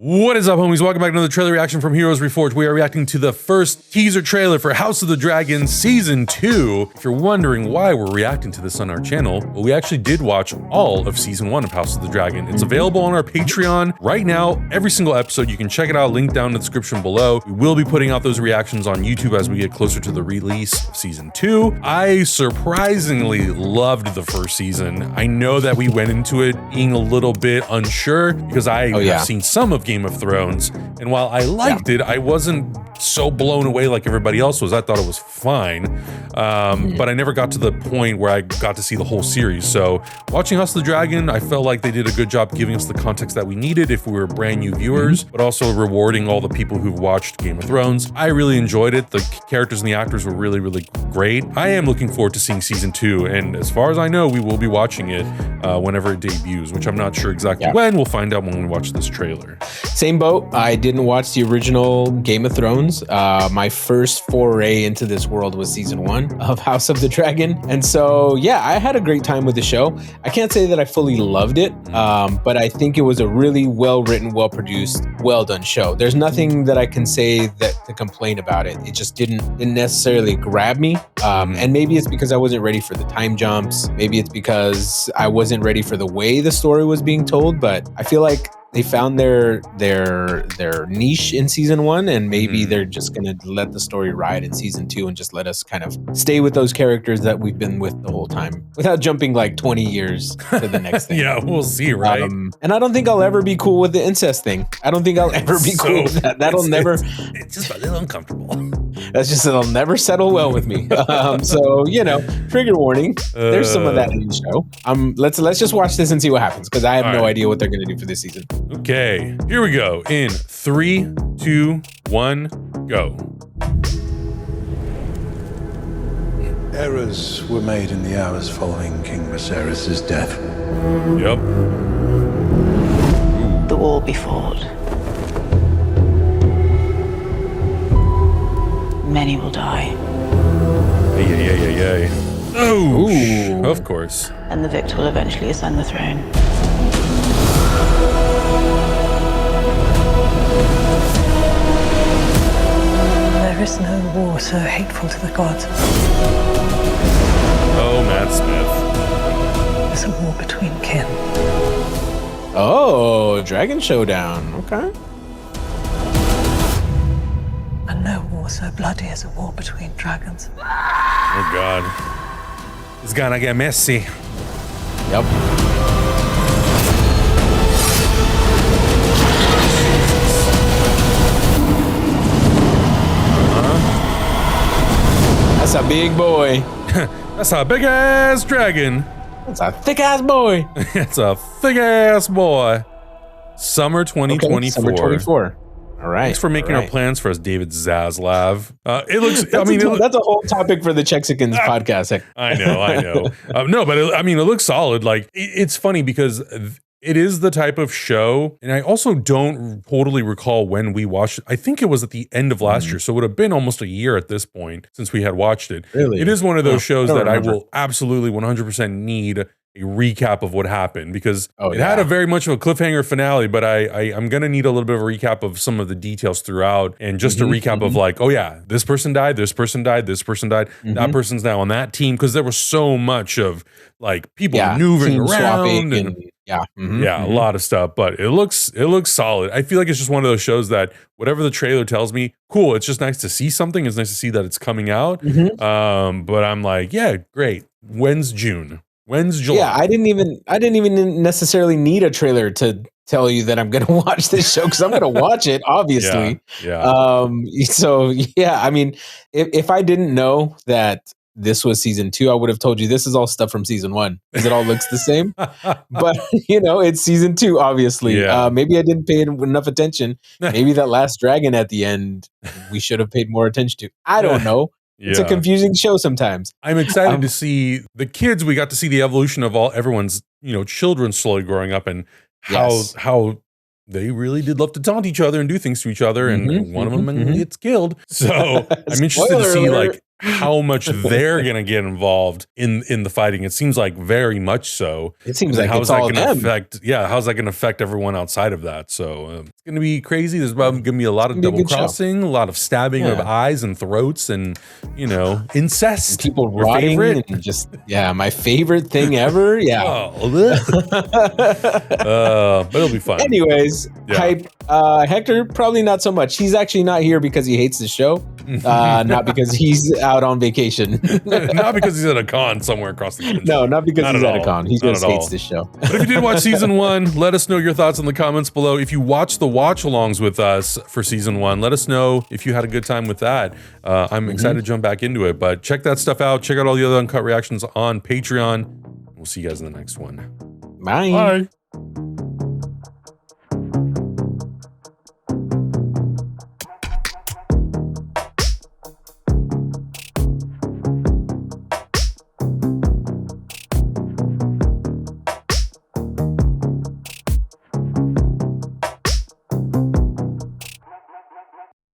What is up, homies? Welcome back to another trailer reaction from Heroes Reforged. We are reacting to the first teaser trailer for House of the Dragon Season 2. If you're wondering why we're reacting to this on our channel, well, we actually did watch all of Season 1 of House of the Dragon. It's available on our Patreon right now, every single episode. You can check it out, link down in the description below. We will be putting out those reactions on YouTube as we get closer to the release of Season 2. I surprisingly loved the first season. I know that we went into it being a little bit unsure because I have seen some of Game of Thrones, and while I liked it, I wasn't so blown away like everybody else was. I thought it was fine, but I never got to the point where I got to see the whole series. So watching House of the Dragon, I felt like they did a good job giving us the context that we needed if we were brand new viewers, but also rewarding all the people who've watched Game of Thrones. I really enjoyed it. The characters and the actors were really, really great. I am looking forward to seeing Season 2, and as far as I know, we will be watching it whenever it debuts, which I'm not sure exactly when. We'll find out when we watch this trailer. Same boat. I didn't watch the original Game of Thrones. My first foray into this world was Season 1 of House of the Dragon. And so, yeah, I had a great time with the show. I can't say that I fully loved it, but I think it was a really well-written, well-produced, well-done show. There's nothing that I can say to complain about it. It just didn't necessarily grab me. And maybe it's because I wasn't ready for the time jumps. Maybe it's because I wasn't ready for the way the story was being told, but I feel like they found their niche in Season 1, and maybe they're just gonna let the story ride in Season 2 and just let us kind of stay with those characters that we've been with the whole time without jumping like 20 years to the next thing. Yeah, we'll see, right? And I don't think I'll ever be cool with the incest thing. I don't think I'll ever be cool with that. It's just a little uncomfortable. That's just, it'll never settle well with me. So, you know, trigger warning. There's some of that in the show. Let's just watch this and see what happens, because I have no idea what they're gonna do for this season. Okay, here we go. In 3, 2, 1, go. Errors were made in the hours following King Viserys' death. Yep. The war be fought. Many will die. Yay. Oh, of course. And the victor will eventually ascend the throne. There is no war so hateful to the gods. Oh, Matt Smith. There's a war between kin. Oh, Dragon Showdown. Okay. And no war so bloody as a war between dragons. Oh, God. It's gonna get messy. Yep. That's a big boy. That's a big ass dragon. That's a thick ass boy. It's a thick ass boy. Summer 2024. Okay, summer 24. All right. Thanks for making our plans for us, David Zaslav. It looks. That's a whole topic for the Chexicans podcast. I know. No, but it looks solid. Like it's funny because it is the type of show, and I also don't totally recall when we watched it. I think it was at the end of last year, so it would have been almost a year at this point since we had watched it. Really? It is one of those shows that I will absolutely 100% need a recap of what happened, because it had a very much of a cliffhanger finale, but I'm gonna need a little bit of a recap of some of the details throughout, and just a recap of like, oh yeah, this person died, this person died, this person died, that person's now on that team, because there was so much of like people maneuvering around and a lot of stuff, but it looks solid. I feel like it's just one of those shows that whatever the trailer tells me, cool. It's just nice to see something. It's nice to see that it's coming out. But I'm like, yeah, great. When's June? When's July? Yeah, I didn't even necessarily need a trailer to tell you that I'm gonna watch this show, because I'm gonna watch it, obviously. So yeah, I mean, if I didn't know that this was Season 2, I would have told you this is all stuff from Season 1, because it all looks the same. But you know, it's Season 2, obviously. Maybe I didn't pay enough attention. Maybe that last dragon at the end we should have paid more attention to. I don't know. It's a confusing show sometimes. I'm excited to see the kids. We got to see the evolution of everyone's, children slowly growing up, and how they really did love to taunt each other and do things to each other, and one of them gets killed. So I'm interested to see like how much they're gonna get involved in the fighting. It seems like very much so. It seems And like it's all them. affect? Yeah, how's that gonna affect everyone outside of that? So it's gonna be crazy. There's probably gonna be a lot of It's gonna be a double good show. crossing, a lot of stabbing of Yeah. eyes and throats, and incest. People Your rotting favorite? and just my favorite thing ever. Yeah. Oh, but it'll be fun. Anyways, Yeah. hype. Hector probably not so much. He's actually not here because he hates the show, not because he's out on vacation. Not because he's at a con somewhere across the country. No, not because Not he's at at a all. con. He Not just at hates all. this show. But if you did watch season 1, let us know your thoughts in the comments below. If you watched the watch-alongs with us for season 1, let us know if you had a good time with that. I'm excited to jump back into it. But check that stuff out. Check out all the other uncut reactions on Patreon. We'll see you guys in the next one. Bye. Bye.